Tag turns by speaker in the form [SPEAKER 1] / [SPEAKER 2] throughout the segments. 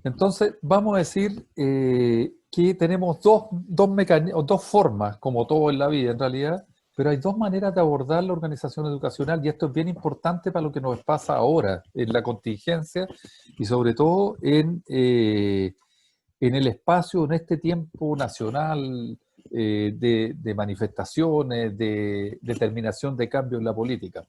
[SPEAKER 1] Entonces, vamos a decir que tenemos dos formas, como todo en la vida en realidad, pero hay dos maneras de abordar la organización educacional y esto es bien importante para lo que nos pasa ahora, en la contingencia y sobre todo en el espacio, en este tiempo nacional de manifestaciones, de determinación de cambio en la política.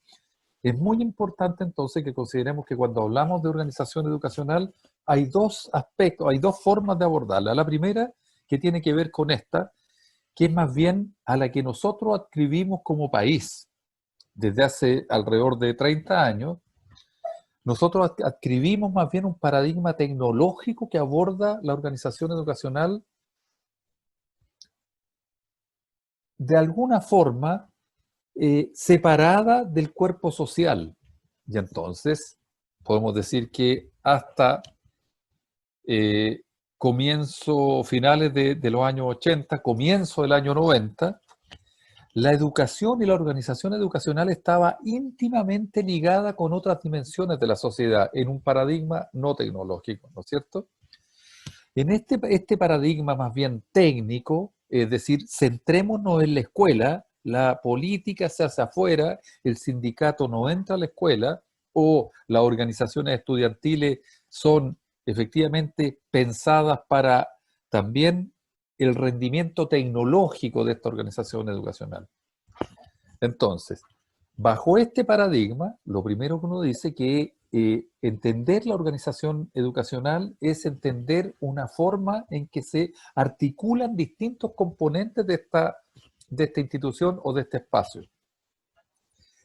[SPEAKER 1] Es muy importante entonces que consideremos que cuando hablamos de organización educacional hay dos aspectos, hay dos formas de abordarla. La primera, que tiene que ver con esta, que es más bien a la que nosotros adscribimos como país desde hace alrededor de 30 años. Nosotros adscribimos más bien un paradigma tecnológico que aborda la organización educacional de alguna forma separada del cuerpo social. Y entonces podemos decir que hasta finales de los años 80, comienzo del año 90, la educación y la organización educacional estaba íntimamente ligada con otras dimensiones de la sociedad en un paradigma no tecnológico, ¿no es cierto? En este paradigma más bien técnico, es decir, centrémonos en la escuela, la política se hace afuera, el sindicato no entra a la escuela, o las organizaciones estudiantiles son efectivamente pensadas para también el rendimiento tecnológico de esta organización educacional. Entonces, bajo este paradigma, lo primero que uno dice que entender la organización educacional es entender una forma en que se articulan distintos componentes de esta institución o de este espacio.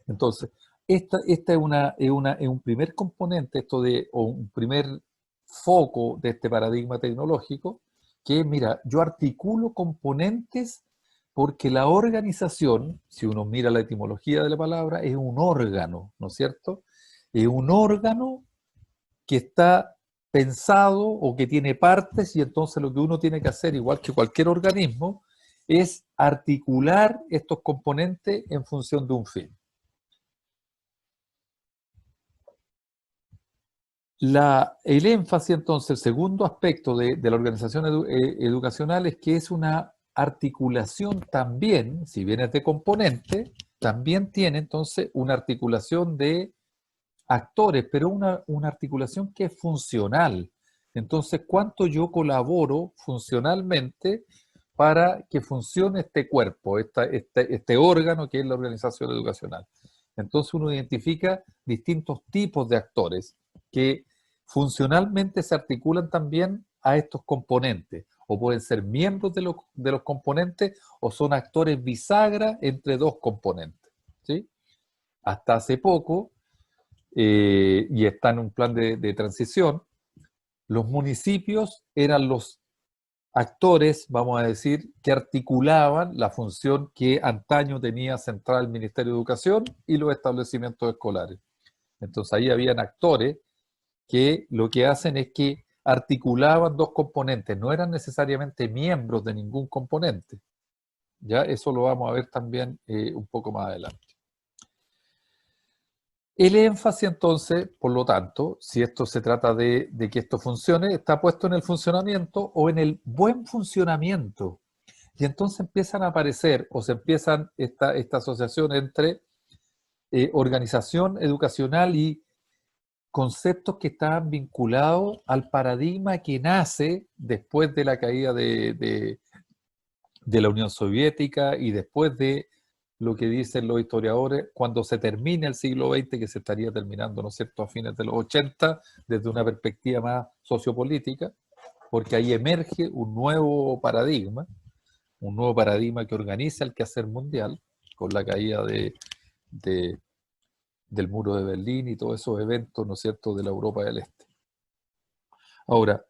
[SPEAKER 1] Entonces, esta es un primer componente, o un primer foco de este paradigma tecnológico, que mira, yo articulo componentes porque la organización, si uno mira la etimología de la palabra, es un órgano, ¿no es cierto? Es un órgano que está pensado o que tiene partes y entonces lo que uno tiene que hacer, igual que cualquier organismo, es articular estos componentes en función de un fin. El énfasis, entonces, el segundo aspecto de la organización educacional es que es una articulación también, si bien es de componente, también tiene entonces una articulación de actores, pero una articulación que es funcional. Entonces, ¿cuánto yo colaboro funcionalmente para que funcione este cuerpo, este órgano que es la organización educacional? Entonces uno identifica distintos tipos de actores que funcionalmente se articulan también a estos componentes, o pueden ser miembros de los componentes, o son actores bisagra entre dos componentes, ¿sí? Hasta hace poco, y está en un plan de transición, los municipios eran los actores, vamos a decir, que articulaban la función que antaño tenía central el Ministerio de Educación y los establecimientos escolares. Entonces ahí habían actores que lo que hacen es que articulaban dos componentes, no eran necesariamente miembros de ningún componente. Ya eso lo vamos a ver también un poco más adelante. El énfasis entonces, por lo tanto, si esto se trata de que esto funcione, está puesto en el funcionamiento o en el buen funcionamiento. Y entonces empiezan a aparecer o se empiezan esta asociación entre organización educacional y conceptos que estaban vinculados al paradigma que nace después de la caída de la Unión Soviética y después de lo que dicen los historiadores, cuando se termine el siglo XX, que se estaría terminando, ¿no es cierto?, a fines de los 80, desde una perspectiva más sociopolítica, porque ahí emerge un nuevo paradigma que organiza el quehacer mundial, con la caída del muro de Berlín y todos esos eventos, ¿no es cierto?, de la Europa del Este. Ahora,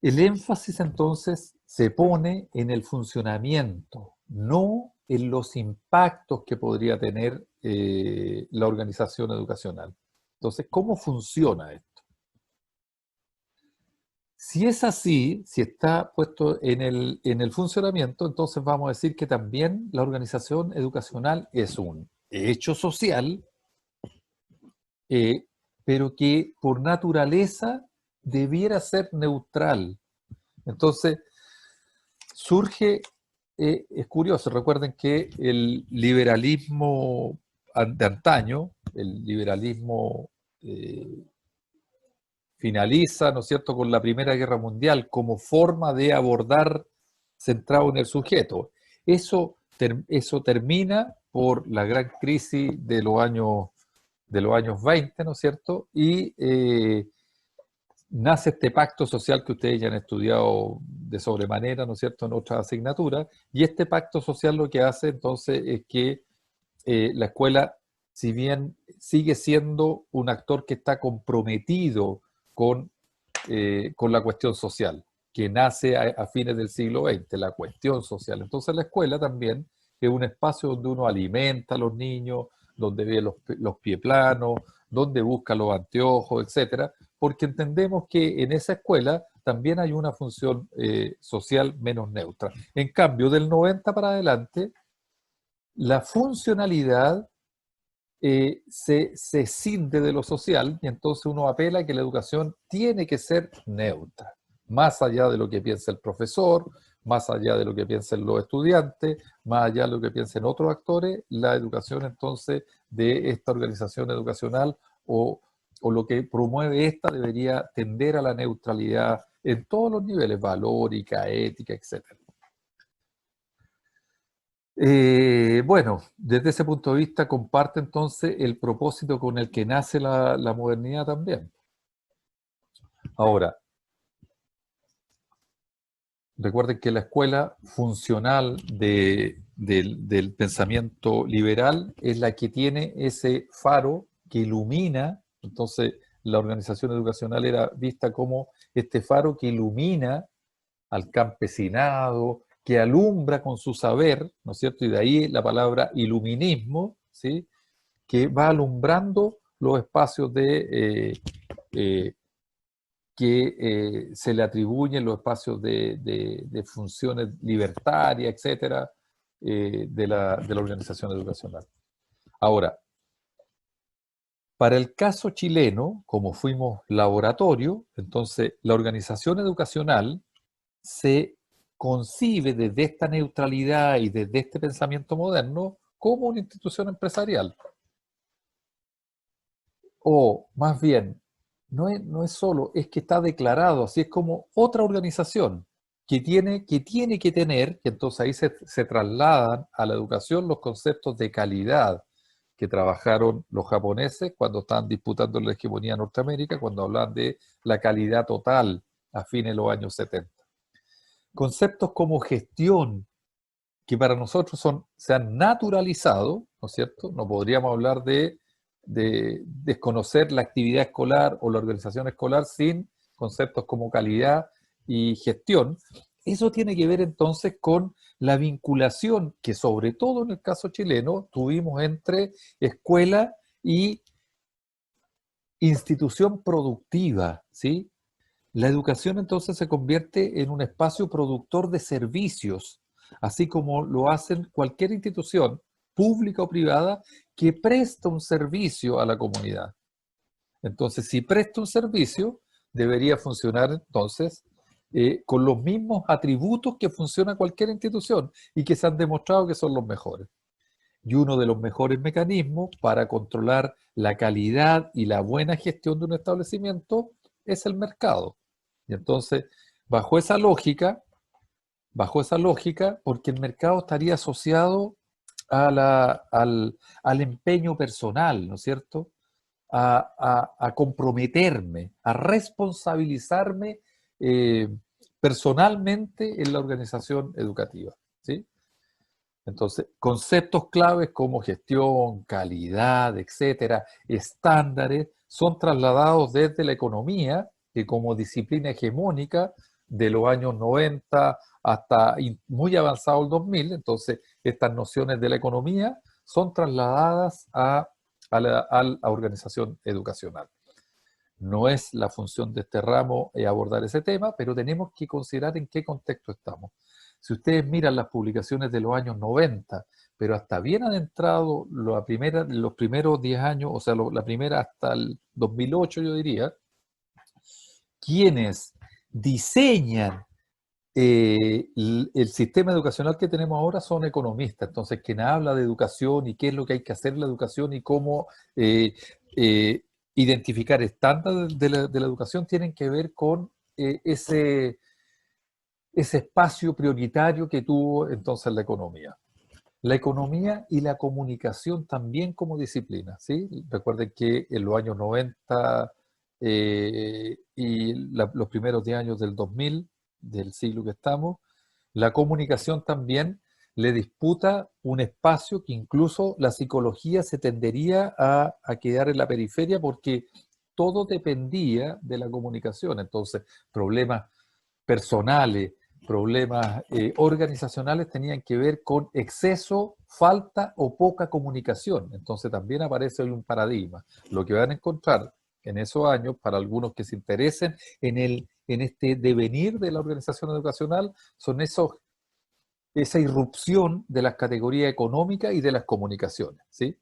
[SPEAKER 1] el énfasis entonces se pone en el funcionamiento, no en los impactos que podría tener la organización educacional. Entonces, ¿cómo funciona esto? Si es así, si está puesto en el funcionamiento, entonces vamos a decir que también la organización educacional es un hecho social, pero que por naturaleza debiera ser neutral. Entonces, surge, es curioso, recuerden que el liberalismo de antaño, el liberalismo finaliza, ¿no es cierto?, con la Primera Guerra Mundial como forma de abordar centrado en el sujeto. Eso termina por la gran crisis de los años 20, ¿no es cierto? Y nace este pacto social que ustedes ya han estudiado de sobremanera, ¿no es cierto?, en otras asignaturas, y este pacto social lo que hace entonces es que la escuela, si bien sigue siendo un actor que está comprometido con la cuestión social, que nace a fines del siglo XX, la cuestión social. Entonces la escuela también es un espacio donde uno alimenta a los niños, donde ve los pies planos, donde busca los anteojos, etcétera, porque entendemos que en esa escuela también hay una función social menos neutra. En cambio, del 90 para adelante, la funcionalidad se cinde de lo social y entonces uno apela a que la educación tiene que ser neutra, más allá de lo que piense el profesor, más allá de lo que piensen los estudiantes, más allá de lo que piensen otros actores, la educación entonces de esta organización educacional o lo que promueve esta debería tender a la neutralidad en todos los niveles, valórica, ética, etcétera. Bueno, desde ese punto de vista comparte entonces el propósito con el que nace la modernidad también. Ahora, recuerden que la escuela funcional del pensamiento liberal es la que tiene ese faro que ilumina. Entonces, la organización educacional era vista como este faro que ilumina al campesinado, que alumbra con su saber, ¿no es cierto? Y de ahí la palabra iluminismo, ¿sí? Que va alumbrando los espacios que se le atribuyen, los espacios de funciones libertarias, etcétera, de la organización educacional. Ahora, para el caso chileno, como fuimos laboratorio, entonces la organización educacional se concibe desde esta neutralidad y desde este pensamiento moderno como una institución empresarial. O más bien, no es solo, es que está declarado, así es como otra organización que tiene que tener, que entonces ahí se trasladan a la educación los conceptos de calidad que trabajaron los japoneses cuando estaban disputando la hegemonía en Norteamérica, cuando hablan de la calidad total a fines de los años 70. Conceptos como gestión, que para nosotros se han naturalizado, ¿no es cierto? No podríamos hablar de desconocer la actividad escolar o la organización escolar sin conceptos como calidad y gestión. Eso tiene que ver entonces con la vinculación que sobre todo en el caso chileno tuvimos entre escuela y institución productiva, ¿sí? La educación entonces se convierte en un espacio productor de servicios, así como lo hacen cualquier institución, pública o privada, que presta un servicio a la comunidad. Entonces, si presta un servicio, debería funcionar entonces con los mismos atributos que funciona cualquier institución y que se han demostrado que son los mejores. Y uno de los mejores mecanismos para controlar la calidad y la buena gestión de un establecimiento es el mercado. Y entonces, bajo esa lógica, porque el mercado estaría asociado al empeño personal, ¿no es cierto? A comprometerme, a responsabilizarme eh, personalmente en la organización educativa, ¿sí? Entonces, conceptos claves como gestión, calidad, etcétera, estándares, son trasladados desde la economía, que como disciplina hegemónica de los años 90 hasta muy avanzado el 2000, entonces estas nociones de la economía son trasladadas a la organización educacional. No es la función de este ramo abordar ese tema, pero tenemos que considerar en qué contexto estamos. Si ustedes miran las publicaciones de los años 90, pero hasta bien adentrado los primeros 10 años, o sea, la primera hasta el 2008, yo diría, quienes diseñan el sistema educacional que tenemos ahora son economistas. Entonces, quien habla de educación y qué es lo que hay que hacer en la educación y cómo identificar estándares de la educación tienen que ver con ese espacio prioritario que tuvo entonces la economía. La economía y la comunicación también como disciplina, ¿sí? Recuerden que en los años 90 y los primeros 10 años del 2000, del siglo que estamos, la comunicación también le disputa un espacio que incluso la psicología se tendería a quedar en la periferia porque todo dependía de la comunicación. Entonces, problemas personales, problemas organizacionales tenían que ver con exceso, falta o poca comunicación. Entonces también aparece hoy un paradigma. Lo que van a encontrar en esos años, para algunos que se interesen en este devenir de la organización educacional, son esa irrupción de las categorías económicas y de las comunicaciones, ¿sí?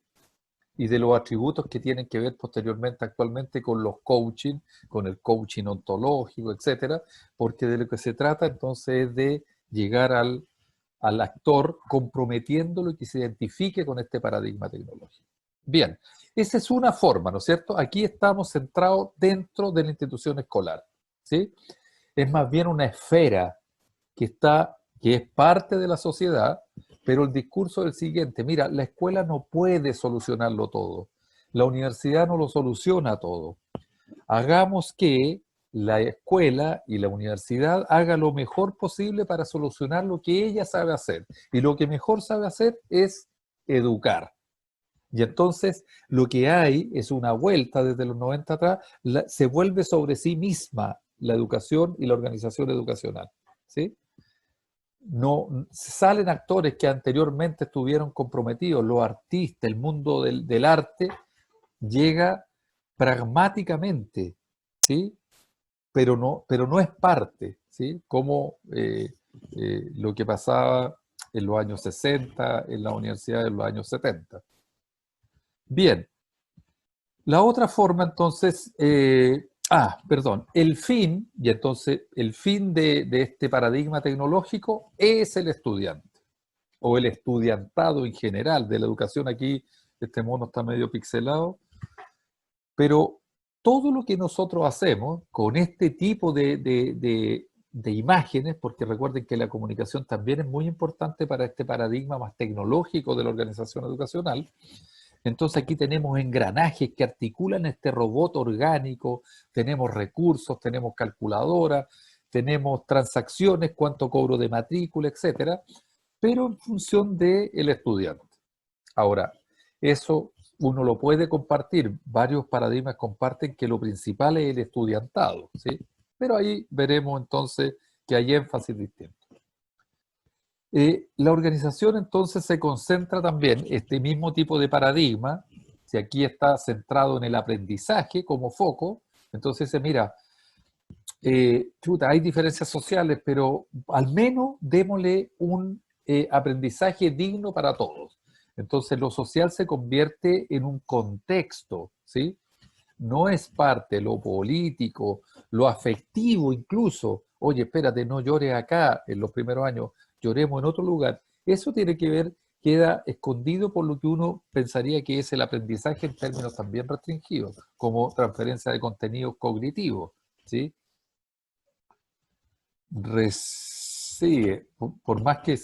[SPEAKER 1] Y de los atributos que tienen que ver posteriormente actualmente con los coaching, con el coaching ontológico, etcétera, porque de lo que se trata entonces es de llegar al actor comprometiéndolo y que se identifique con este paradigma tecnológico. Bien, esa es una forma, ¿no es cierto? Aquí estamos centrados dentro de la institución escolar, ¿sí? Es más bien una esfera que es parte de la sociedad, pero el discurso es el siguiente: mira, la escuela no puede solucionarlo todo, la universidad no lo soluciona todo. Hagamos que la escuela y la universidad haga lo mejor posible para solucionar lo que ella sabe hacer. Y lo que mejor sabe hacer es educar. Y entonces lo que hay es una vuelta desde los 90 atrás, se vuelve sobre sí misma la educación y la organización educacional, ¿sí? No salen actores que anteriormente estuvieron comprometidos, los artistas, el mundo del arte llega pragmáticamente, ¿sí? Pero no es parte, ¿sí? Como lo que pasaba en los años 60 en la universidad en los años 70. Bien, la otra forma entonces, perdón, el fin, y entonces el fin de este paradigma tecnológico es el estudiante, o el estudiantado en general de la educación. Aquí este mono está medio pixelado, pero todo lo que nosotros hacemos con este tipo de imágenes, porque recuerden que la comunicación también es muy importante para este paradigma más tecnológico de la organización educacional. Entonces aquí tenemos engranajes que articulan este robot orgánico, tenemos recursos, tenemos calculadoras, tenemos transacciones, cuánto cobro de matrícula, etcétera, pero en función del estudiante. Ahora, eso uno lo puede compartir, varios paradigmas comparten que lo principal es el estudiantado, ¿sí? Pero ahí veremos entonces que hay énfasis distinto. La organización entonces se concentra también, este mismo tipo de paradigma, si aquí está centrado en el aprendizaje como foco, entonces se mira, hay diferencias sociales, pero al menos démosle un aprendizaje digno para todos. Entonces lo social se convierte en un contexto, ¿sí? No es parte, lo político, lo afectivo incluso. Oye, espérate, no llores acá en los primeros años, lloremos en otro lugar. Eso tiene que ver, queda escondido por lo que uno pensaría que es el aprendizaje en términos también restringidos, como transferencia de contenidos cognitivos, ¿sí? Sigue, por más que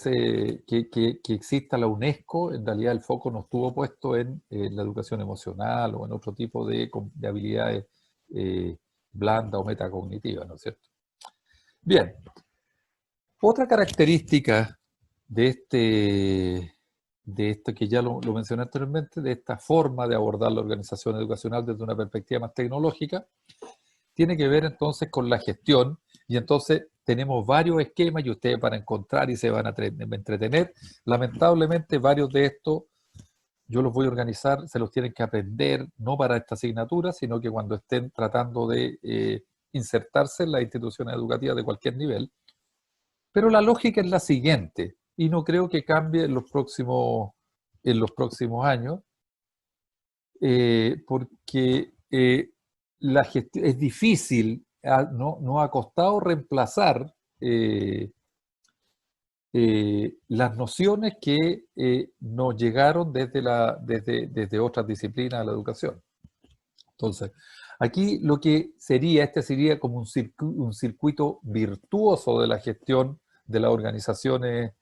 [SPEAKER 1] exista la UNESCO, en realidad el foco no estuvo puesto en la educación emocional o en otro tipo de habilidades blandas o metacognitivas, ¿no es cierto? Bien, otra característica de esto que ya lo mencioné anteriormente, de esta forma de abordar la organización educacional desde una perspectiva más tecnológica, tiene que ver entonces con la gestión, y entonces tenemos varios esquemas y ustedes van a encontrar y se van a entretener. Lamentablemente varios de estos yo los voy a organizar, se los tienen que aprender, no para esta asignatura, sino que cuando estén tratando de insertarse en las instituciones educativas de cualquier nivel. Pero la lógica es la siguiente, y no creo que cambie en los próximos años, porque es difícil nos ha costado reemplazar las nociones que nos llegaron desde otras disciplinas de la educación. Entonces, aquí lo que sería, este sería como un circuito virtuoso de la gestión de las organizaciones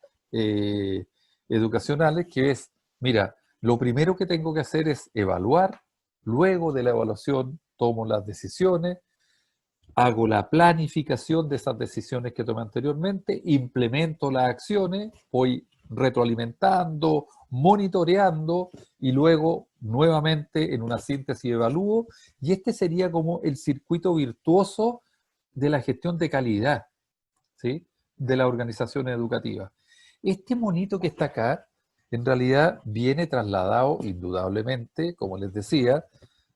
[SPEAKER 1] educacionales, que es, mira, lo primero que tengo que hacer es evaluar, luego de la evaluación tomo las decisiones, hago la planificación de esas decisiones que tomé anteriormente, implemento las acciones, voy retroalimentando, monitoreando y luego nuevamente en una síntesis evalúo. Y este sería como el circuito virtuoso de la gestión de calidad, ¿sí?, de las organizaciones educativas. Este monito que está acá, en realidad viene trasladado indudablemente, como les decía,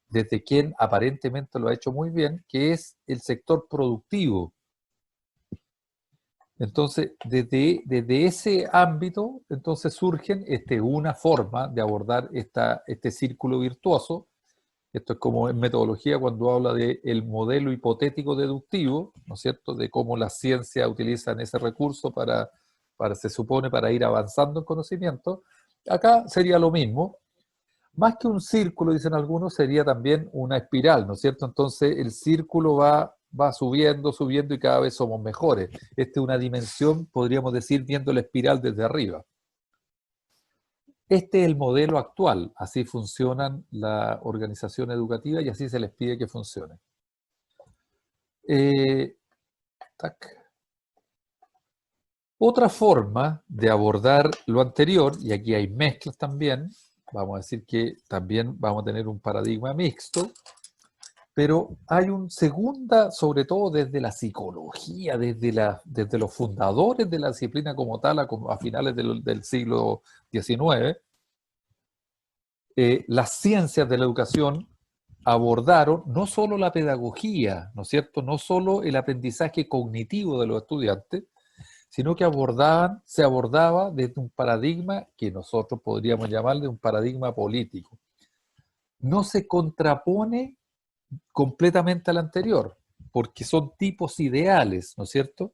[SPEAKER 1] desde quien aparentemente lo ha hecho muy bien, que es el sector productivo. Entonces, desde ese ámbito, entonces surgen una forma de abordar este círculo virtuoso. Esto es como en metodología cuando habla del modelo hipotético deductivo, ¿no es cierto?, de cómo la ciencia utiliza ese recurso se supone, para ir avanzando en conocimiento. Acá sería lo mismo. Más que un círculo, dicen algunos, sería también una espiral, ¿no es cierto? Entonces el círculo va subiendo, subiendo y cada vez somos mejores. Esta es una dimensión, podríamos decir, viendo la espiral desde arriba. Este es el modelo actual, así funcionan las organizaciones educativas y así se les pide que funcionen. Otra forma de abordar lo anterior, y aquí hay mezclas también, vamos a decir que también vamos a tener un paradigma mixto, pero hay un segunda, sobre todo desde la psicología, desde los fundadores de la disciplina como tal, a finales del siglo XIX, las ciencias de la educación abordaron no solo la pedagogía, ¿no es cierto?, no solo el aprendizaje cognitivo de los estudiantes, sino que se abordaba desde un paradigma que nosotros podríamos llamarle un paradigma político. No se contrapone completamente al anterior, porque son tipos ideales, ¿no es cierto?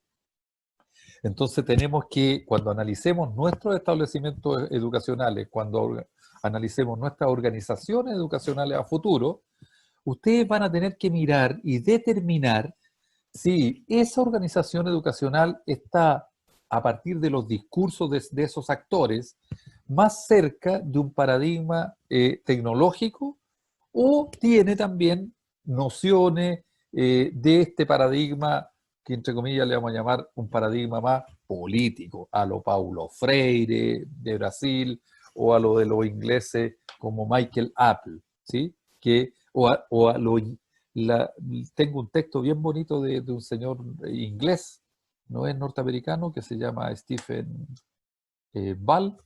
[SPEAKER 1] Entonces tenemos que, cuando analicemos nuestros establecimientos educacionales, cuando analicemos nuestras organizaciones educacionales a futuro, ustedes van a tener que mirar y determinar si esa organización educacional está, a partir de los discursos de esos actores, más cerca de un paradigma tecnológico, o tiene también nociones de este paradigma que, entre comillas, le vamos a llamar un paradigma más político, a lo Paulo Freire de Brasil, o a lo de los ingleses como Michael Apple, ¿sí? Tengo un texto bien bonito de un señor inglés, no es norteamericano, que se llama Stephen Ball,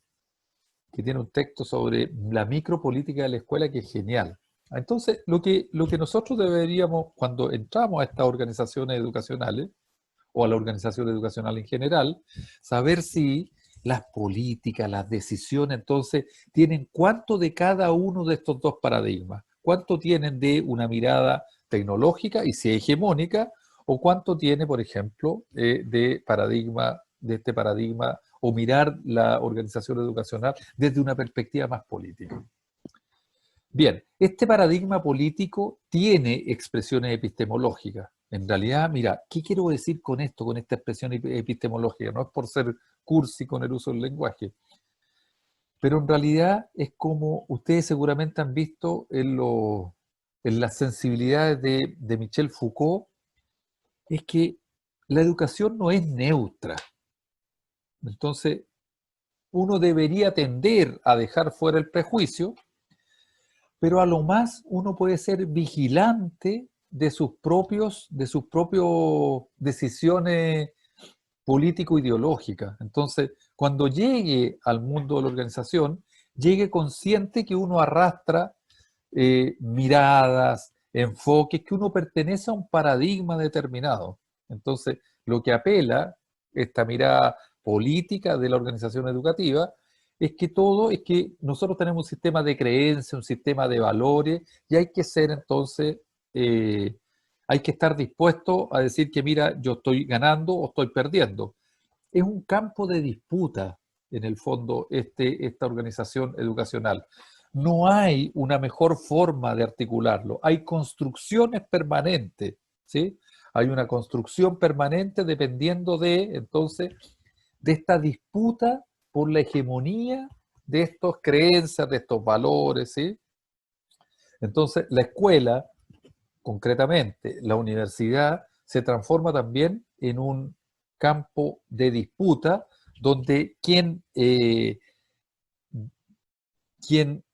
[SPEAKER 1] que tiene un texto sobre la micropolítica de la escuela que es genial. Entonces, lo que nosotros deberíamos, cuando entramos a estas organizaciones educacionales, o a la organización educacional en general, saber si las políticas, las decisiones, entonces, tienen cuánto de cada uno de estos dos paradigmas, cuánto tienen de una mirada tecnológica y si es hegemónica, o cuánto tiene, por ejemplo, de este paradigma, o mirar la organización educacional desde una perspectiva más política. Bien, este paradigma político tiene expresiones epistemológicas. En realidad, mira, ¿qué quiero decir con esto, con esta expresión epistemológica? No es por ser cursi con el uso del lenguaje, pero en realidad es como ustedes seguramente han visto en las sensibilidades de Michel Foucault, es que la educación no es neutra. Entonces, uno debería tender a dejar fuera el prejuicio, pero a lo más uno puede ser vigilante de sus propias decisiones político-ideológicas. Entonces, cuando llegue al mundo de la organización, llegue consciente que uno arrastra miradas, enfoques, que uno pertenece a un paradigma determinado. Entonces, lo que apela esta mirada política de la organización educativa es que nosotros tenemos un sistema de creencias, un sistema de valores, y hay que ser entonces hay que estar dispuesto a decir que, mira, yo estoy ganando o estoy perdiendo. Es un campo de disputa, en el fondo, esta organización educacional. No hay una mejor forma de articularlo. Hay construcciones permanentes, ¿sí? Hay una construcción permanente dependiendo de, entonces, de esta disputa por la hegemonía de estas creencias, de estos valores, ¿sí? Entonces, la escuela, concretamente, la universidad, se transforma también en un campo de disputa donde quien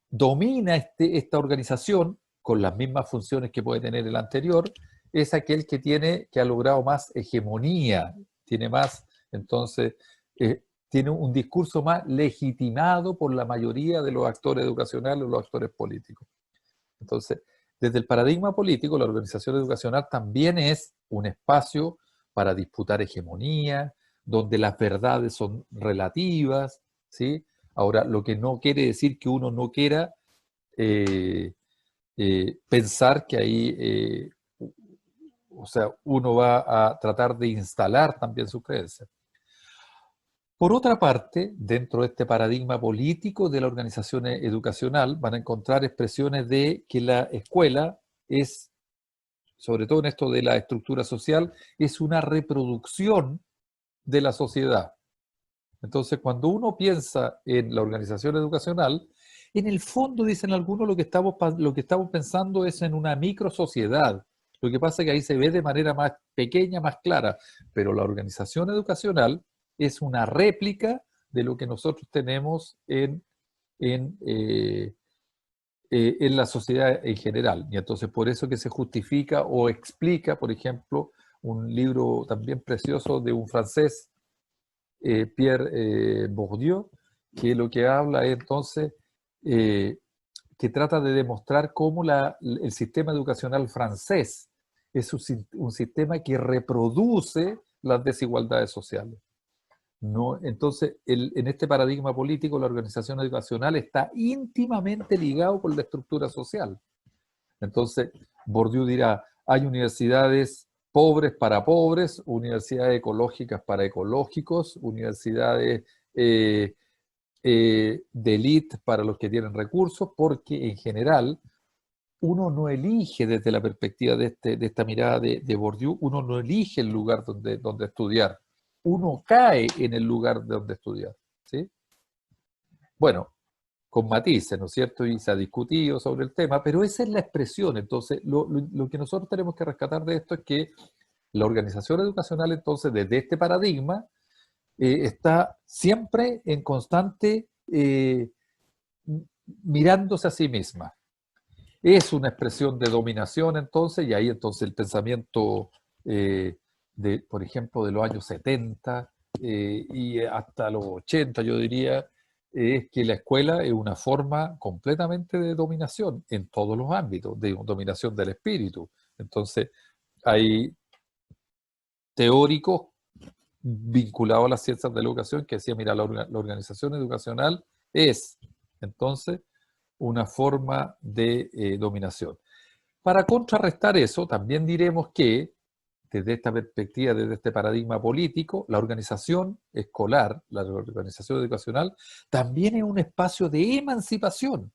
[SPEAKER 1] domina esta organización con las mismas funciones que puede tener el anterior es aquel que ha logrado más hegemonía, tiene más, entonces, tiene un discurso más legitimado por la mayoría de los actores educacionales o los actores políticos. Entonces, desde el paradigma político, la organización educacional también es un espacio para disputar hegemonía, donde las verdades son relativas, ¿sí? Ahora, lo que no quiere decir que uno no quiera pensar que ahí, o sea, uno va a tratar de instalar también sus creencias. Por otra parte, dentro de este paradigma político de la organización educacional, van a encontrar expresiones de que la escuela es, sobre todo en esto de la estructura social, es una reproducción de la sociedad. Entonces, cuando uno piensa en la organización educacional, en el fondo, dicen algunos, lo que estamos pensando es en una microsociedad. Lo que pasa es que ahí se ve de manera más pequeña, más clara, pero la organización educacional es una réplica de lo que nosotros tenemos en la sociedad en general. Y entonces por eso que se justifica o explica, por ejemplo, un libro también precioso de un francés, Pierre Bourdieu, que lo que habla es entonces que trata de demostrar cómo el sistema educacional francés es un sistema que reproduce las desigualdades sociales. No, entonces, en este paradigma político, la organización educacional está íntimamente ligado con la estructura social. Entonces, Bourdieu dirá, hay universidades pobres para pobres, universidades ecológicas para ecológicos, universidades de élite para los que tienen recursos, porque en general uno no elige desde la perspectiva de esta mirada de Bourdieu, uno no elige el lugar donde estudiar, uno cae en el lugar de donde estudiar, ¿sí? Bueno, con matices, ¿no es cierto? Y se ha discutido sobre el tema, pero esa es la expresión. Entonces, lo que nosotros tenemos que rescatar de esto es que la organización educacional, entonces, desde este paradigma, está siempre en constante mirándose a sí misma. Es una expresión de dominación entonces, y ahí entonces el pensamiento, por ejemplo, de los años 70 y hasta los 80, yo diría, es que la escuela es una forma completamente de dominación en todos los ámbitos, de dominación del espíritu. Entonces, hay teóricos vinculados a las ciencias de la educación que decían, mira, la organización educacional es, entonces, una forma de dominación. Para contrarrestar eso, también diremos que, desde esta perspectiva, desde este paradigma político, la organización escolar, la organización educacional, también es un espacio de emancipación.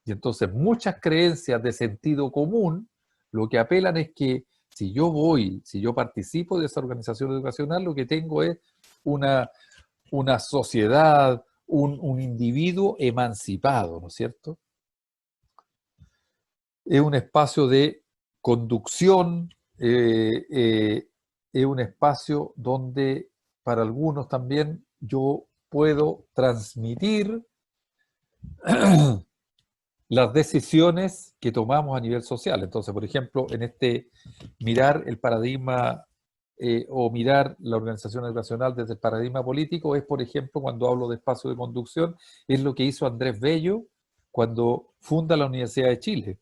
[SPEAKER 1] Y entonces muchas creencias de sentido común lo que apelan es que si yo participo de esa organización educacional, lo que tengo es una sociedad, un individuo emancipado, ¿no es cierto? Es un espacio de conducción, es un espacio donde para algunos también yo puedo transmitir las decisiones que tomamos a nivel social. Entonces, por ejemplo, mirar el paradigma o mirar la organización educacional desde el paradigma político es, por ejemplo, cuando hablo de espacio de conducción, es lo que hizo Andrés Bello cuando funda la Universidad de Chile.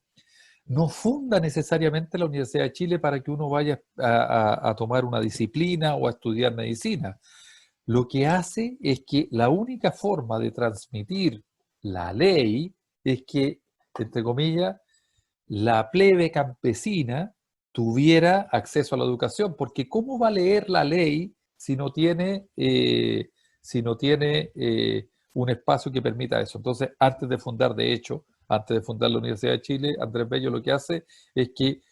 [SPEAKER 1] No funda necesariamente la Universidad de Chile para que uno vaya a tomar una disciplina o a estudiar medicina. Lo que hace es que la única forma de transmitir la ley es que, entre comillas, la plebe campesina tuviera acceso a la educación, porque ¿cómo va a leer la ley si no tiene un espacio que permita eso? Entonces, antes de fundar, de hecho, antes de fundar la Universidad de Chile, Andrés Bello lo que hace es que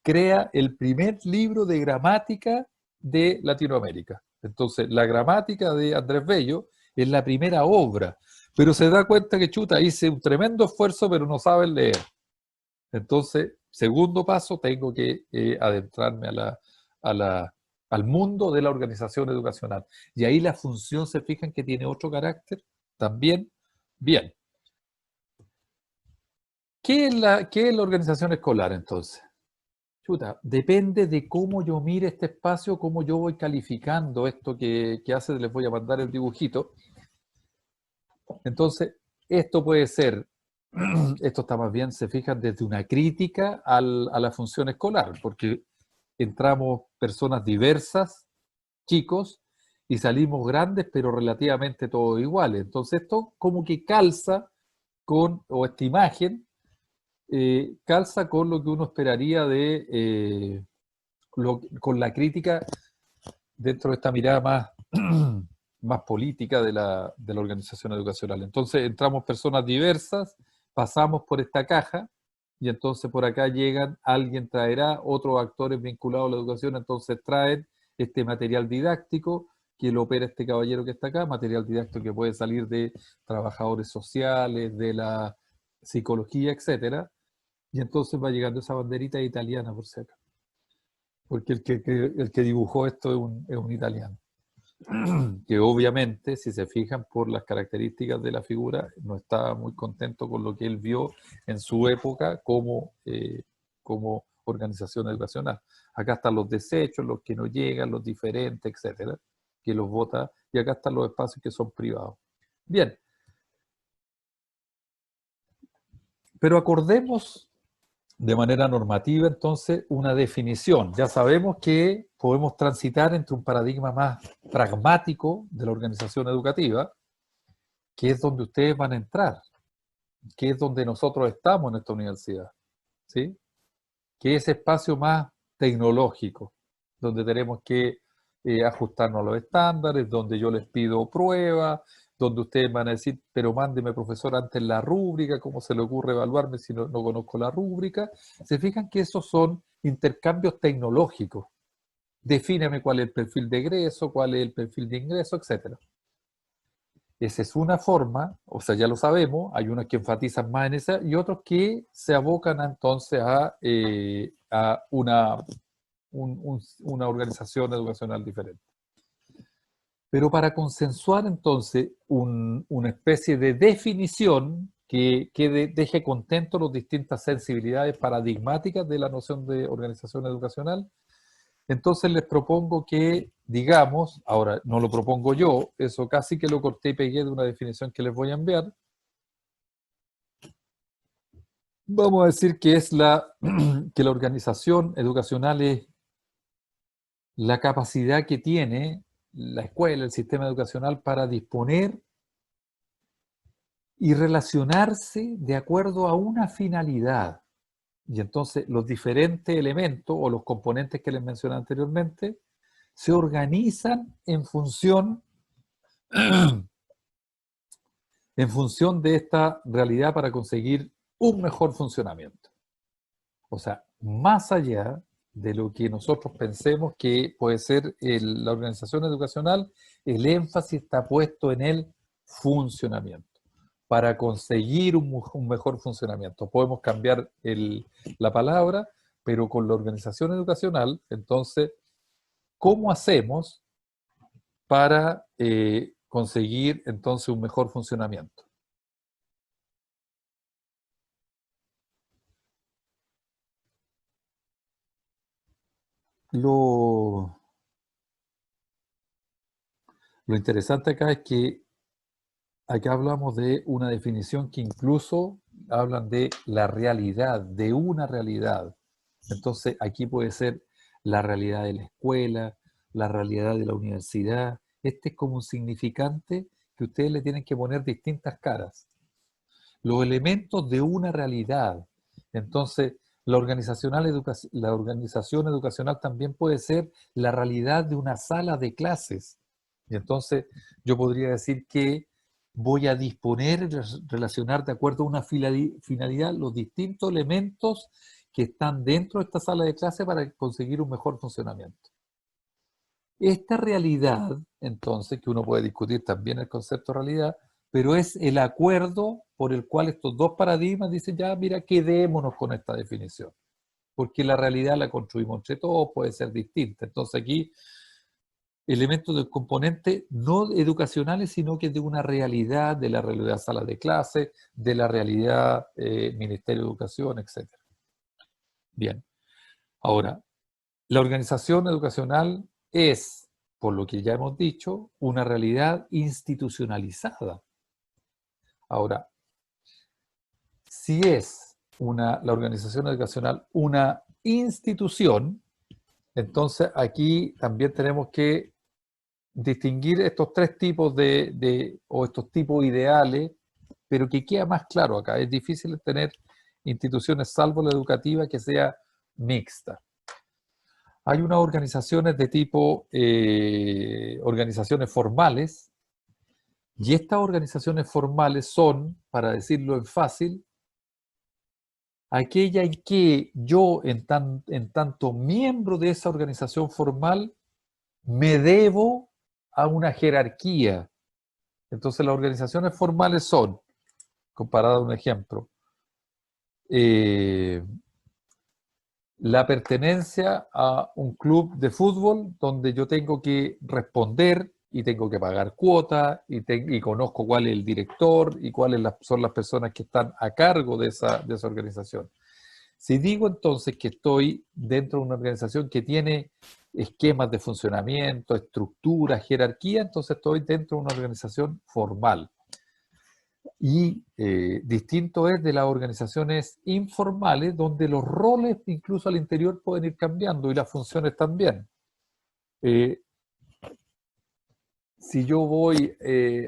[SPEAKER 1] crea el primer libro de gramática de Latinoamérica. Entonces, la gramática de Andrés Bello es la primera obra, pero se da cuenta que chuta, hice un tremendo esfuerzo, pero no saben leer. Entonces, segundo paso, tengo que adentrarme al mundo de la organización educacional. Y ahí la función, se fijan que tiene otro carácter también. Bien. ¿Qué es la organización escolar entonces? Chuta, depende de cómo yo mire este espacio, cómo yo voy calificando esto que hace, les voy a mandar el dibujito. Entonces, esto puede ser, esto está más bien, se fijan, desde una crítica a la función escolar, porque entramos personas diversas, chicos, y salimos grandes, pero relativamente todos iguales. Entonces, esto como que calza con, o esta imagen, calza con lo que uno esperaría con la crítica dentro de esta mirada más, más política de la organización educacional. Entonces entramos personas diversas, pasamos por esta caja y entonces por acá llegan, alguien traerá, otros actores vinculados a la educación, entonces traen este material didáctico que lo opera este caballero que está acá, material didáctico que puede salir de trabajadores sociales, de la psicología, etcétera, y entonces va llegando esa banderita italiana por si acá, porque el que dibujó esto es un italiano, que obviamente, si se fijan por las características de la figura, no estaba muy contento con lo que él vio en su época como organización educacional. Acá están los desechos, los que no llegan, los diferentes, etcétera, que los vota, y acá están los espacios que son privados. Bien, pero acordemos de manera normativa, entonces, una definición. Ya sabemos que podemos transitar entre un paradigma más pragmático de la organización educativa, que es donde ustedes van a entrar, que es donde nosotros estamos en esta universidad, ¿sí? Que es ese espacio más tecnológico, donde tenemos que ajustarnos a los estándares, donde yo les pido pruebas, donde ustedes van a decir, pero mándeme, profesor, antes la rúbrica, ¿cómo se le ocurre evaluarme si no conozco la rúbrica? Se fijan que esos son intercambios tecnológicos. Defíname cuál es el perfil de egreso, cuál es el perfil de ingreso, etcétera. Esa es una forma, o sea, ya lo sabemos, hay unos que enfatizan más en esa y otros que se abocan entonces a una organización educacional diferente. Pero para consensuar entonces una especie de definición que deje contentos las distintas sensibilidades paradigmáticas de la noción de organización educacional, entonces les propongo que digamos, ahora no lo propongo yo, eso casi que lo corté y pegué de una definición que les voy a enviar. Vamos a decir que es que la organización educacional es la capacidad que tiene la escuela, el sistema educacional para disponer y relacionarse de acuerdo a una finalidad. Y entonces los diferentes elementos o los componentes que les mencioné anteriormente se organizan en función de esta realidad para conseguir un mejor funcionamiento. O sea, más allá de lo que nosotros pensemos que puede ser la organización educacional, el énfasis está puesto en el funcionamiento, para conseguir un mejor funcionamiento. Podemos cambiar la palabra, pero con la organización educacional, entonces, ¿cómo hacemos para conseguir entonces un mejor funcionamiento? Lo, lo interesante acá es que acá hablamos de una definición que incluso hablan de la realidad, de una realidad. Entonces, aquí puede ser la realidad de la escuela, la realidad de la universidad. Este es como un significante que ustedes le tienen que poner distintas caras. Los elementos de una realidad. Entonces, La organización educacional también puede ser la realidad de una sala de clases. Y entonces yo podría decir que voy a disponer, relacionar de acuerdo a una finalidad los distintos elementos que están dentro de esta sala de clase para conseguir un mejor funcionamiento. Esta realidad, entonces, que uno puede discutir también el concepto de realidad, pero es el acuerdo por el cual estos dos paradigmas dicen, ya, mira, quedémonos con esta definición, porque la realidad la construimos entre todos, puede ser distinta. Entonces aquí, elementos del componente no educacionales, sino que de una realidad, de la realidad sala de clase, de la realidad Ministerio de Educación, etc. Bien, ahora, la organización educacional es, por lo que ya hemos dicho, una realidad institucionalizada. Ahora, si es la organización educacional una institución, entonces aquí también tenemos que distinguir estos tres tipos o estos tipos ideales, pero que queda más claro acá. Es difícil tener instituciones, salvo la educativa, que sea mixta. Hay unas organizaciones de tipo organizaciones formales, y estas organizaciones formales son, para decirlo en fácil, aquella en que yo, en tanto miembro de esa organización formal, me debo a una jerarquía. Entonces las organizaciones formales son, comparado a un ejemplo, la pertenencia a un club de fútbol donde yo tengo que responder y tengo que pagar cuotas y conozco cuál es el director y cuáles son las personas que están a cargo de esa organización. Si digo entonces que estoy dentro de una organización que tiene esquemas de funcionamiento, estructura, jerarquía, entonces estoy dentro de una organización formal. Y distinto es de las organizaciones informales, donde los roles incluso al interior pueden ir cambiando y las funciones también. Si yo voy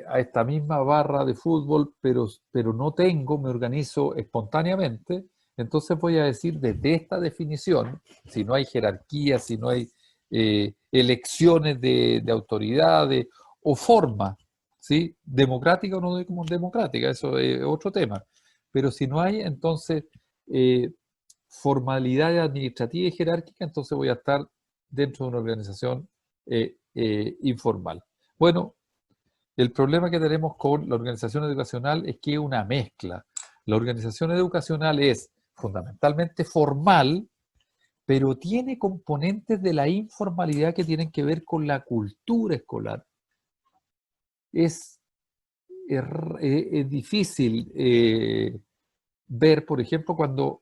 [SPEAKER 1] a esta misma barra de fútbol, pero no tengo, me organizo espontáneamente, entonces voy a decir desde esta definición, si no hay jerarquía, si no hay elecciones de autoridades o forma, ¿sí? Democrática o no democrática, eso es otro tema. Pero si no hay, entonces, formalidad administrativa y jerárquica, entonces voy a estar dentro de una organización informal. Bueno, el problema que tenemos con la organización educacional es que es una mezcla. La organización educacional es fundamentalmente formal, pero tiene componentes de la informalidad que tienen que ver con la cultura escolar. Es, es difícil ver, por ejemplo, cuando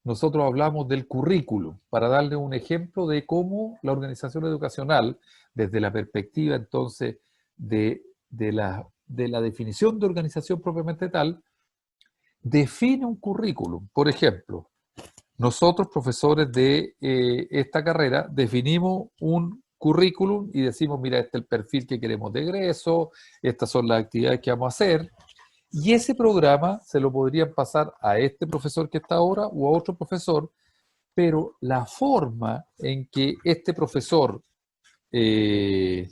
[SPEAKER 1] nosotros hablamos del currículum, para darle un ejemplo de cómo la organización educacional, desde la perspectiva entonces de la definición de organización propiamente tal, define un currículum. Por ejemplo, nosotros, profesores de esta carrera, definimos un currículum y decimos, mira, este es el perfil que queremos de egreso, estas son las actividades que vamos a hacer, y ese programa se lo podrían pasar a este profesor que está ahora o a otro profesor, pero la forma en que este profesor, eh,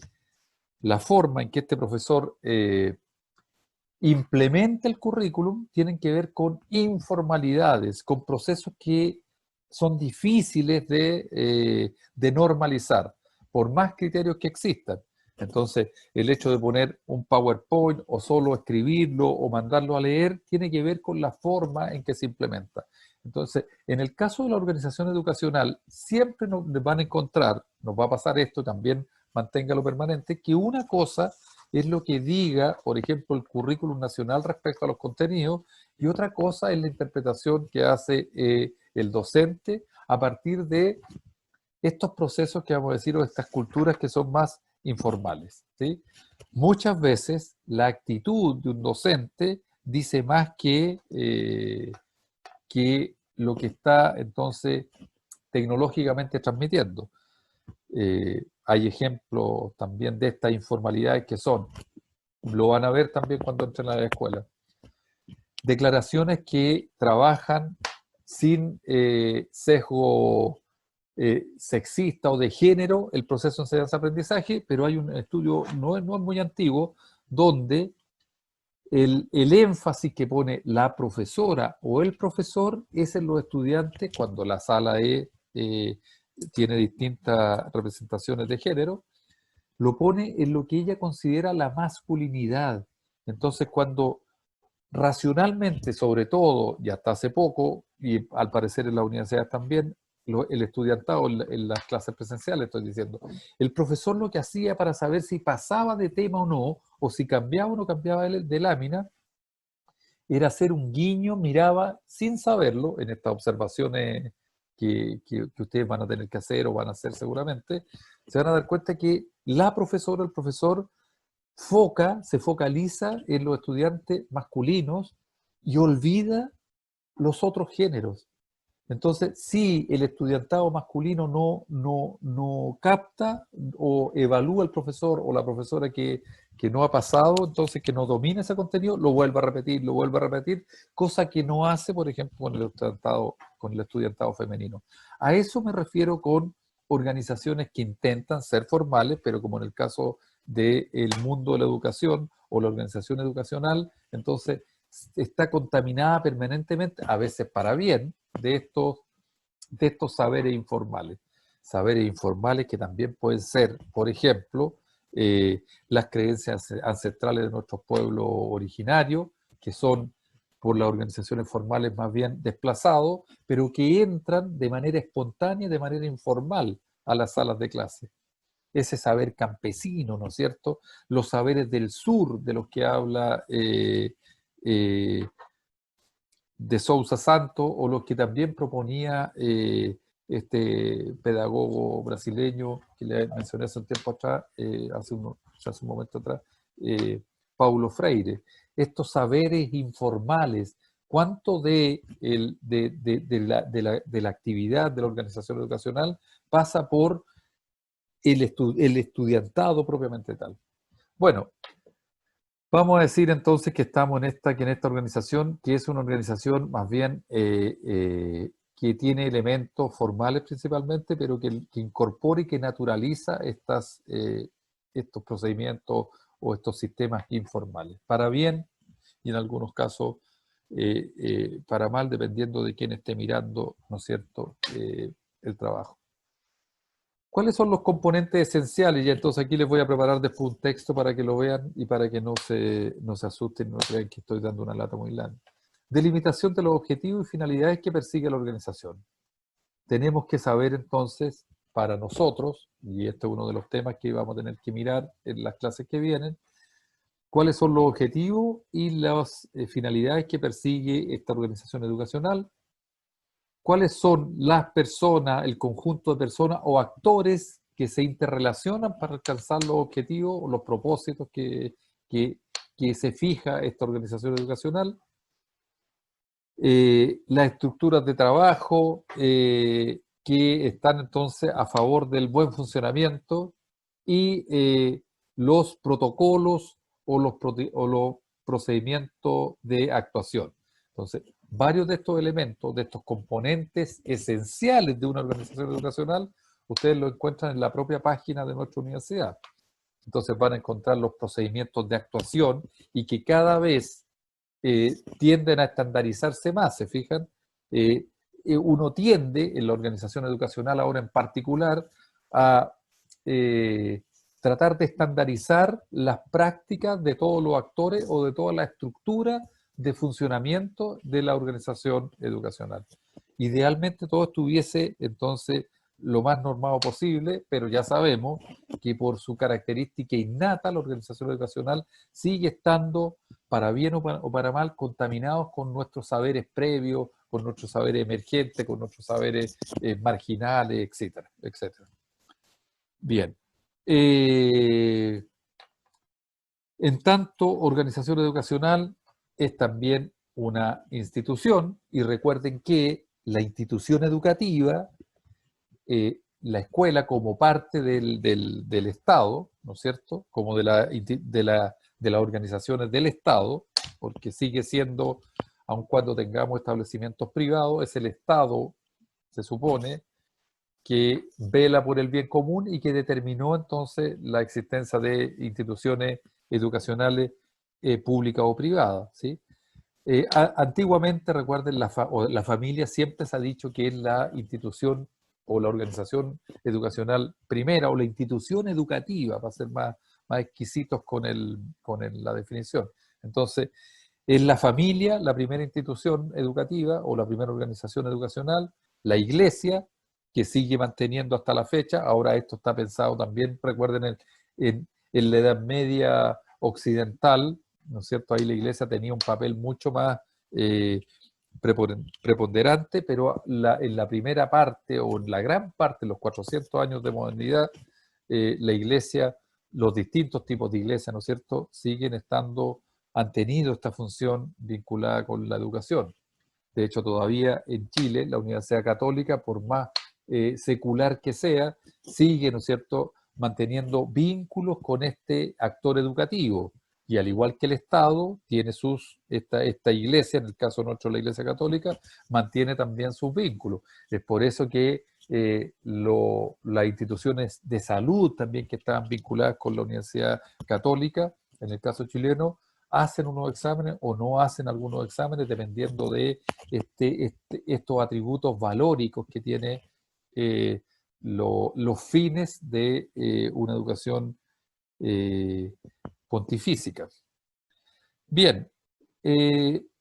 [SPEAKER 1] implementa el currículum tienen que ver con informalidades, con procesos que son difíciles de normalizar, por más criterios que existan. Entonces, el hecho de poner un PowerPoint o solo escribirlo o mandarlo a leer tiene que ver con la forma en que se implementa. Entonces, en el caso de la organización educacional, siempre nos van a encontrar, nos va a pasar esto también, manténgalo permanente, que una cosa es lo que diga, por ejemplo, el currículum nacional respecto a los contenidos, y otra cosa es la interpretación que hace el docente a partir de estos procesos que vamos a decir, o estas culturas que son más informales, ¿sí? Muchas veces la actitud de un docente dice más que lo que está entonces tecnológicamente transmitiendo. Hay ejemplos también de estas informalidades que son, lo van a ver también cuando entren a la escuela, declaraciones que trabajan sin sesgo sexista o de género el proceso de enseñanza-aprendizaje, pero hay un estudio no es muy antiguo donde el énfasis que pone la profesora o el profesor es en los estudiantes cuando la sala tiene distintas representaciones de género, lo pone en lo que ella considera la masculinidad. Entonces, cuando racionalmente, sobre todo, y hasta hace poco, y al parecer en las universidades también, el estudiantado en las clases presenciales, estoy diciendo, el profesor lo que hacía para saber si pasaba de tema o no, o si cambiaba o no cambiaba de lámina, era hacer un guiño, miraba sin saberlo, en estas observaciones que ustedes van a tener que hacer o van a hacer seguramente, se van a dar cuenta que la profesora o el profesor se focaliza en los estudiantes masculinos y olvida los otros géneros. Entonces, si el estudiantado masculino no capta o evalúa el profesor o la profesora que no ha pasado, entonces que no domina ese contenido, lo vuelve a repetir, cosa que no hace, por ejemplo, con el estudiantado femenino. A eso me refiero con organizaciones que intentan ser formales, pero como en el caso del mundo de la educación o la organización educacional, entonces está contaminada permanentemente, a veces para bien, de estos saberes informales que también pueden ser, por ejemplo, las creencias ancestrales de nuestros pueblos originarios, que son por las organizaciones formales más bien desplazados, pero que entran de manera espontánea, de manera informal a las salas de clase. Ese saber campesino, ¿no es cierto? Los saberes del sur, de los que habla eh, de Sousa Santos, o los que también proponía este pedagogo brasileño que le mencioné hace un tiempo atrás, hace un momento atrás, Paulo Freire. Estos saberes informales, cuánto de la actividad de la organización educacional pasa por el estudiantado propiamente tal. Bueno, vamos a decir entonces que estamos que en esta organización, que es una organización más bien que tiene elementos formales principalmente, pero que incorpora y que naturaliza estos procedimientos o estos sistemas informales, para bien y en algunos casos para mal, dependiendo de quién esté mirando, ¿no es cierto?, el trabajo. ¿Cuáles son los componentes esenciales? Y entonces aquí les voy a preparar después un texto para que lo vean y para que no se asusten y no crean que estoy dando una lata muy larga. Delimitación de los objetivos y finalidades que persigue la organización. Tenemos que saber entonces, para nosotros, y este es uno de los temas que vamos a tener que mirar en las clases que vienen, cuáles son los objetivos y las finalidades que persigue esta organización educacional, cuáles son las personas, el conjunto de personas o actores que se interrelacionan para alcanzar los objetivos o los propósitos que se fija esta organización educacional, las estructuras de trabajo que están entonces a favor del buen funcionamiento y los protocolos o los procedimientos de actuación. Entonces, varios de estos elementos, de estos componentes esenciales de una organización educacional, ustedes lo encuentran en la propia página de nuestra universidad. Entonces van a encontrar los procedimientos de actuación y que cada vez tienden a estandarizarse más, ¿se fijan? Uno tiende, en la organización educacional ahora en particular, a tratar de estandarizar las prácticas de todos los actores o de toda la estructura de funcionamiento de la organización educacional. Idealmente todo estuviese entonces lo más normado posible, pero ya sabemos que por su característica innata la organización educacional sigue estando, para bien o para mal, contaminados con nuestros saberes previos, con nuestros saberes emergentes, con nuestros saberes marginales, etcétera, etcétera. Bien. En tanto, organización educacional es también una institución, y recuerden que la institución educativa, la escuela como parte del Estado, ¿no es cierto?, como de las organizaciones del Estado, porque sigue siendo aun cuando tengamos establecimientos privados, es el Estado, se supone, que vela por el bien común y que determinó entonces la existencia de instituciones educacionales públicas o privadas, ¿sí? Antiguamente, recuerden, la familia siempre se ha dicho que es la institución o la organización educacional primera o la institución educativa, para ser más exquisitos la definición. Entonces, es la familia la primera institución educativa o la primera organización educacional, la iglesia, que sigue manteniendo hasta la fecha. Ahora esto está pensado también, recuerden, en la Edad Media occidental, ¿no es cierto? Ahí la iglesia tenía un papel mucho más eh, preponderante, pero en la primera parte o en la gran parte, los 400 años de modernidad, la iglesia, los distintos tipos de iglesia, ¿no es cierto?, han tenido esta función vinculada con la educación. De hecho, todavía en Chile, la Universidad Católica, por más secular que sea, sigue, ¿no es cierto?, manteniendo vínculos con este actor educativo. Y al igual que el Estado, tiene esta iglesia, en el caso nuestro la Iglesia Católica, mantiene también sus vínculos. Es por eso que las instituciones de salud también que estaban vinculadas con la Universidad Católica, en el caso chileno, hacen unos exámenes o no hacen algunos exámenes dependiendo de estos atributos valóricos que tiene los fines de una educación pontifísica. Bien,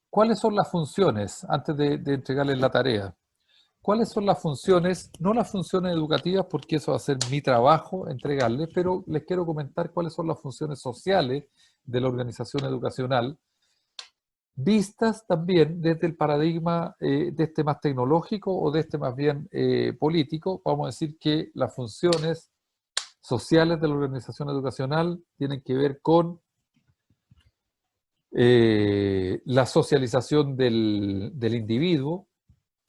[SPEAKER 1] ¿cuáles son las funciones, antes de entregarles la tarea? ¿Cuáles son las funciones? No las funciones educativas, porque eso va a ser mi trabajo entregarles, pero les quiero comentar cuáles son las funciones sociales de la organización educacional, vistas también desde el paradigma de este más tecnológico o de este más bien político. Vamos a decir que las funciones sociales de la organización educacional tienen que ver con la socialización del individuo,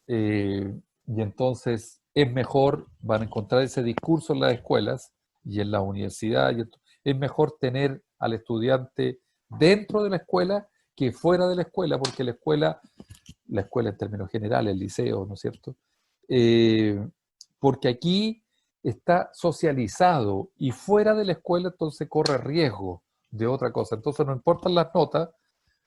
[SPEAKER 1] y entonces es mejor, van a encontrar ese discurso en las escuelas y en las universidades, es mejor tener al estudiante dentro de la escuela que fuera de la escuela, porque la escuela en términos generales, el liceo, ¿no es cierto? Porque aquí está socializado y fuera de la escuela entonces corre riesgo de otra cosa. Entonces no importan las notas,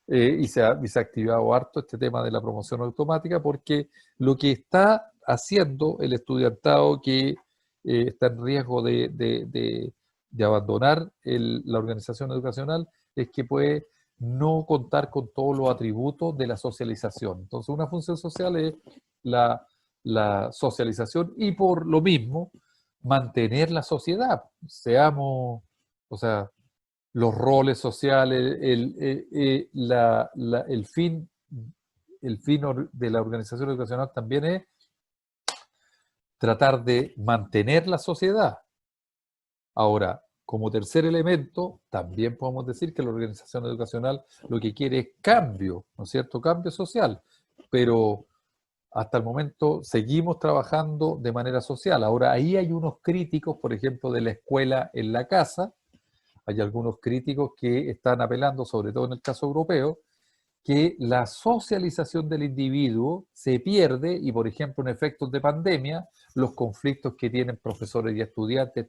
[SPEAKER 1] y se ha activado harto este tema de la promoción automática, porque lo que está haciendo el estudiantado que está en riesgo de abandonar la organización educacional es que puede no contar con todos los atributos de la socialización. Entonces, una función social es la socialización y por lo mismo mantener la sociedad. O sea, los roles sociales, el fin de la organización educacional también es tratar de mantener la sociedad. Ahora, como tercer elemento, también podemos decir que la organización educacional lo que quiere es cambio, ¿no es cierto? Cambio social, pero hasta el momento seguimos trabajando de manera social. Ahora, ahí hay unos críticos, por ejemplo, de la escuela en la casa. Hay algunos críticos que están apelando, sobre todo en el caso europeo, que la socialización del individuo se pierde y, por ejemplo, en efectos de pandemia, los conflictos que tienen profesores y estudiantes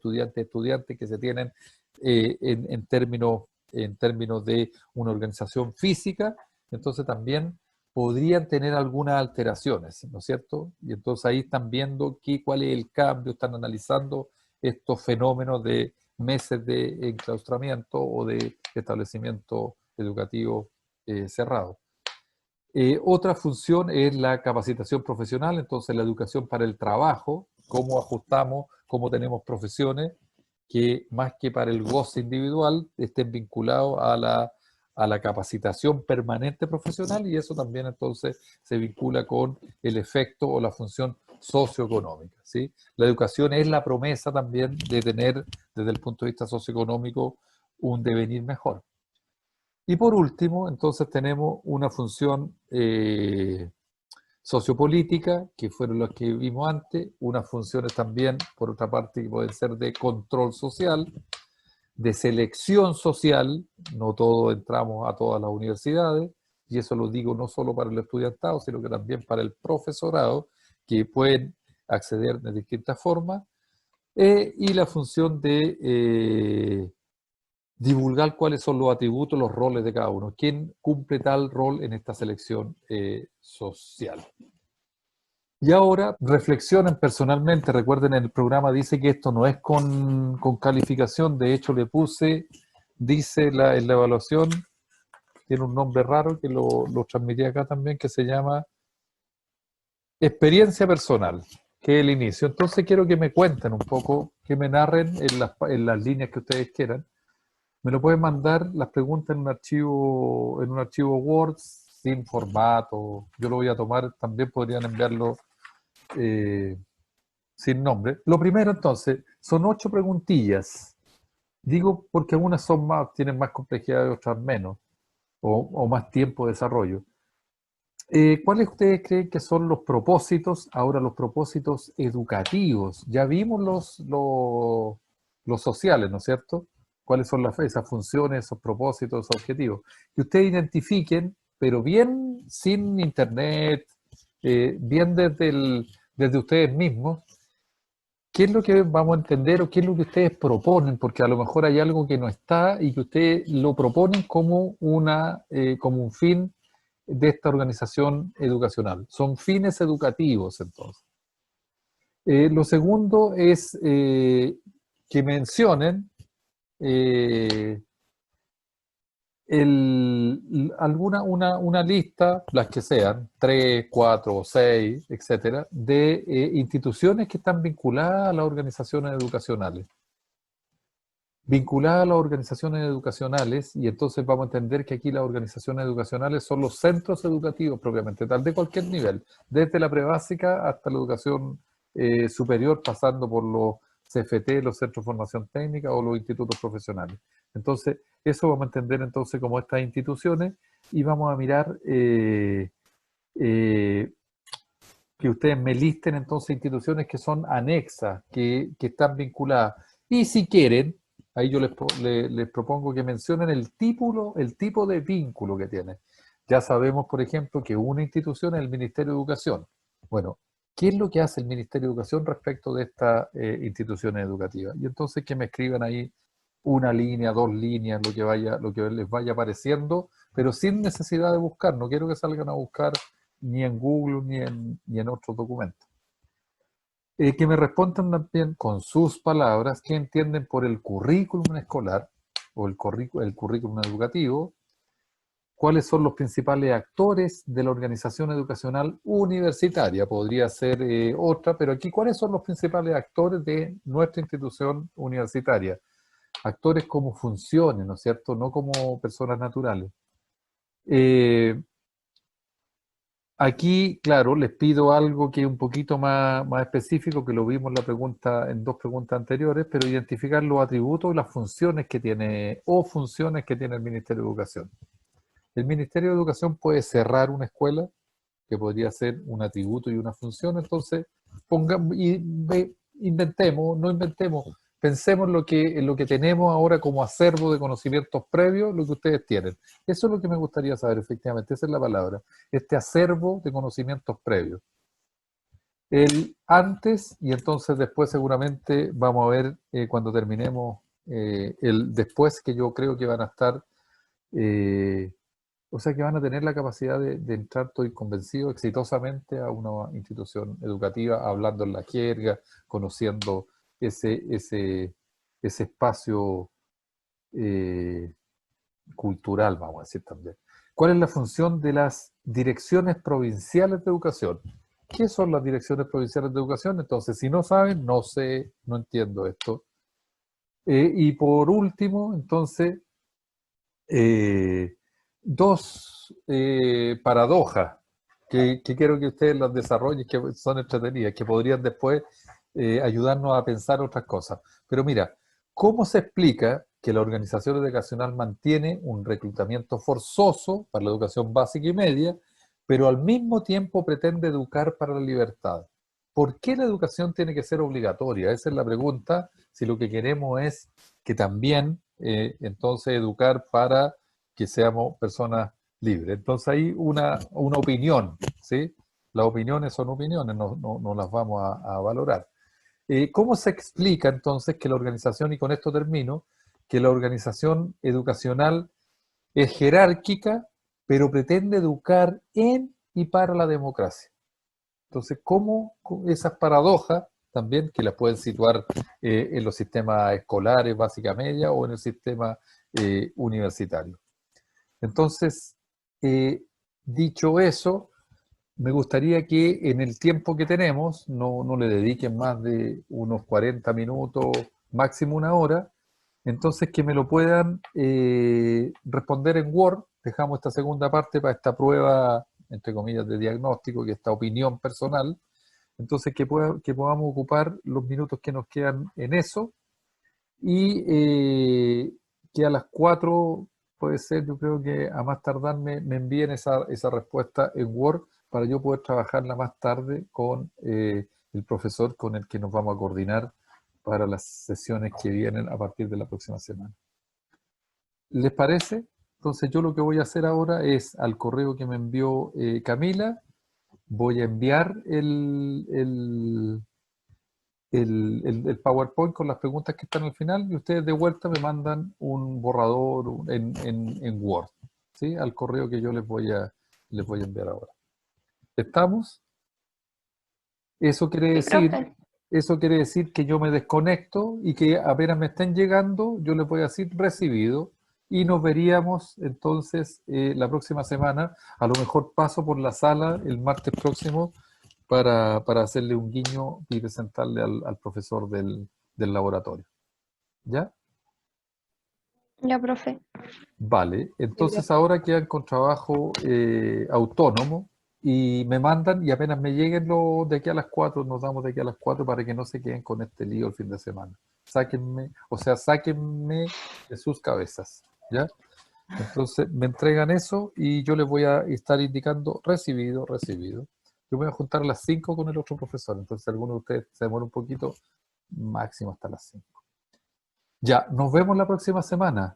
[SPEAKER 1] que se tienen en términos de una organización física, entonces también podrían tener algunas alteraciones, ¿no es cierto? Y entonces ahí están viendo cuál es el cambio, están analizando estos fenómenos de meses de enclaustramiento o de establecimiento educativo cerrado. Otra función es la capacitación profesional, entonces la educación para el trabajo, cómo ajustamos, cómo tenemos profesiones que más que para el goce individual estén vinculados a la capacitación permanente profesional, y eso también entonces se vincula con el efecto o la función socioeconómica, ¿sí? La educación es la promesa también de tener desde el punto de vista socioeconómico un devenir mejor. Y por último, entonces tenemos una función sociopolítica, que fueron las que vimos antes, unas funciones también, por otra parte, que pueden ser de control social, de selección social, no todos entramos a todas las universidades, y eso lo digo no solo para el estudiantado, sino que también para el profesorado, que pueden acceder de distintas formas, y la función de divulgar cuáles son los atributos, los roles de cada uno, quién cumple tal rol en esta selección social. Y ahora reflexionen personalmente, recuerden el programa dice que esto no es con calificación, de hecho le puse, dice en la evaluación, tiene un nombre raro que lo transmití acá también, que se llama experiencia personal, que es el inicio. Entonces quiero que me cuenten un poco, que me narren en las líneas que ustedes quieran. Me lo pueden mandar las preguntas en un archivo Word, sin formato. Yo lo voy a tomar, también podrían enviarlo sin nombre. Lo primero entonces, son 8 preguntillas. Digo porque algunas tienen más complejidad y otras menos, o más tiempo de desarrollo. ¿Cuáles ustedes creen que son los propósitos? Ahora los propósitos educativos. Ya vimos los sociales, ¿no es cierto? ¿Cuáles son esas funciones, esos propósitos, esos objetivos? Que ustedes identifiquen, pero bien sin internet, bien desde ustedes mismos, qué es lo que vamos a entender o qué es lo que ustedes proponen, porque a lo mejor hay algo que no está y que ustedes lo proponen como como un fin de esta organización educacional. Son fines educativos, entonces. Lo segundo es que mencionen eh, una lista, las que sean, 3, 4 o 6, etcétera, de instituciones que están vinculadas a las organizaciones educacionales. Vinculadas a las organizaciones educacionales, y entonces vamos a entender que aquí las organizaciones educacionales son los centros educativos propiamente tal, de cualquier nivel, desde la prebásica hasta la educación superior, pasando por los CFT, los centros de formación técnica o los institutos profesionales. Entonces, eso vamos a entender entonces como estas instituciones, y vamos a mirar que ustedes me listen entonces instituciones que son anexas, que están vinculadas. Y si quieren, ahí yo les propongo que mencionen el tipo de vínculo que tienen. Ya sabemos, por ejemplo, que una institución es el Ministerio de Educación. Bueno, ¿qué es lo que hace el Ministerio de Educación respecto de estas instituciones educativas? Y entonces que me escriban ahí una línea, 2 líneas, lo que les vaya apareciendo, pero sin necesidad de buscar. No quiero que salgan a buscar ni en Google ni en otros documentos. Que me respondan también con sus palabras qué entienden por el currículum escolar o el currículum educativo, cuáles son los principales actores de la organización educacional universitaria, podría ser otra, pero aquí cuáles son los principales actores de nuestra institución universitaria. Actores como funciones, ¿no es cierto? No como personas naturales. Aquí, claro, les pido algo que es un poquito más específico, que lo vimos en 2 preguntas anteriores, pero identificar los atributos y las funciones que tiene, o funciones que tiene el Ministerio de Educación. El Ministerio de Educación puede cerrar una escuela, que podría ser un atributo y una función, entonces inventemos, no inventemos, pensemos en lo que tenemos ahora como acervo de conocimientos previos, lo que ustedes tienen. Eso es lo que me gustaría saber, efectivamente, esa es la palabra, este acervo de conocimientos previos. El antes, y entonces después seguramente vamos a ver cuando terminemos el después, que yo creo que van a estar o sea que van a tener la capacidad de entrar, estoy convencido, exitosamente a una institución educativa, hablando en la jerga, conociendo ese espacio cultural, vamos a decir también. ¿Cuál es la función de las direcciones provinciales de educación? ¿Qué son las direcciones provinciales de educación? Entonces, si no saben, no sé, no entiendo esto. Y por último, entonces, 2 paradojas que quiero que ustedes las desarrollen, que son entretenidas, que podrían después ayudarnos a pensar otras cosas. Pero mira, ¿cómo se explica que la organización educacional mantiene un reclutamiento forzoso para la educación básica y media, pero al mismo tiempo pretende educar para la libertad? ¿Por qué la educación tiene que ser obligatoria? Esa es la pregunta, si lo que queremos es que también, entonces, educar para que seamos personas libre. Entonces hay una opinión, ¿sí? Las opiniones son opiniones, no las vamos a valorar. ¿Cómo se explica entonces que la organización, y con esto termino, que la organización educacional es jerárquica, pero pretende educar en y para la democracia? Entonces, ¿cómo esas paradojas también, que las pueden situar en los sistemas escolares, básica media, o en el sistema universitario? Entonces, eh, dicho eso, me gustaría que en el tiempo que tenemos, no le dediquen más de unos 40 minutos, máximo una hora, entonces que me lo puedan responder en Word. Dejamos esta segunda parte para esta prueba, entre comillas, de diagnóstico, que esta opinión personal. Entonces que podamos ocupar los minutos que nos quedan en eso, y que a las 4 puede ser, yo creo que a más tardar me envíen esa respuesta en Word para yo poder trabajarla más tarde con el profesor con el que nos vamos a coordinar para las sesiones que vienen a partir de la próxima semana. ¿Les parece? Entonces yo lo que voy a hacer ahora es, al correo que me envió Camila, voy a enviar el PowerPoint con las preguntas que están al final, y ustedes de vuelta me mandan un borrador en Word, ¿sí? Al correo que yo les voy a enviar ahora. ¿Estamos? Eso quiere
[SPEAKER 2] Sí,
[SPEAKER 1] decir,
[SPEAKER 2] profe.
[SPEAKER 1] eso quiere decir que yo me desconecto y que apenas me estén llegando, yo les voy a decir recibido, y nos veríamos entonces la próxima semana. A lo mejor paso por la sala el martes próximo para hacerle un guiño y presentarle al profesor del laboratorio. ¿Ya?
[SPEAKER 2] Ya, profe.
[SPEAKER 1] Vale.
[SPEAKER 2] Sí,
[SPEAKER 1] Entonces
[SPEAKER 2] profe.
[SPEAKER 1] ahora quedan con trabajo autónomo, y me mandan, y apenas me lleguen de aquí a las 4, nos damos de aquí a las 4 para que no se queden con este lío el fin de semana. Sáquenme de sus cabezas. ¿Ya? Entonces me entregan eso y yo les voy a estar indicando recibido, recibido. Yo me voy a juntar a las 5 con el otro profesor, entonces si alguno de ustedes se demora un poquito, máximo hasta las 5. Ya, nos vemos la próxima semana.